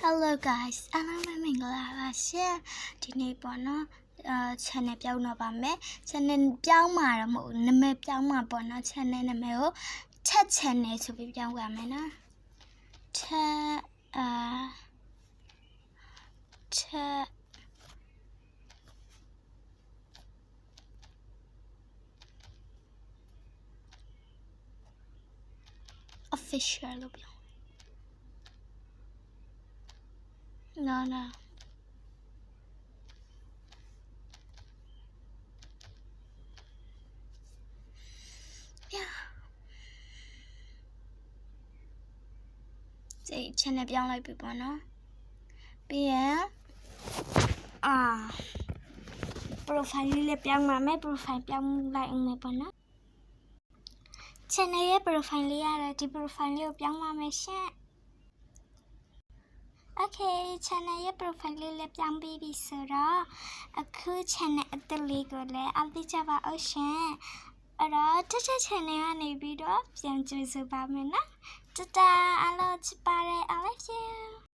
Hello guys အားလုံးပဲမင်္ဂလာပါရှင်ဒီနေ့ပေါ့နော်channel ပြောင်းတော့ပါမယ် channel ပြောင်းမှာတော့မဟုတ်နာမည်ပြောင်းမှာပေါ့နော် channel နာမည်ကိုချက် channel ဆိုပြီးပြောင်းပါမယ်နော်ချက် official လို့ပြောNo. Yeah. ဒီ channel ပြောင်းလိုက်ပြီပေါ့နော်ပြီးရင် profile လေးလည်းပြောင်းပါမယ် profile ပြောင်းလိုက်အောင်မယ်ပေါ့နော် channel ရဲ့ profile လေးရတယ်ဒီ profile လေးကိုပြောင်းပါမယ်ရှင် Okay channel ရဲ့ profile လေးလည်းပြောင်းပြီးပြီဆိုတော့အခု channel အသစ်လေးကိုလည်းအားပေးကြပါဦးရှင်အဲ့တော့တက် channel ကနေပြီးတော့ပြန်ကြိုဆိုပါမယ်နော်တတာအားလုံးချစ်ပါတယ် I love you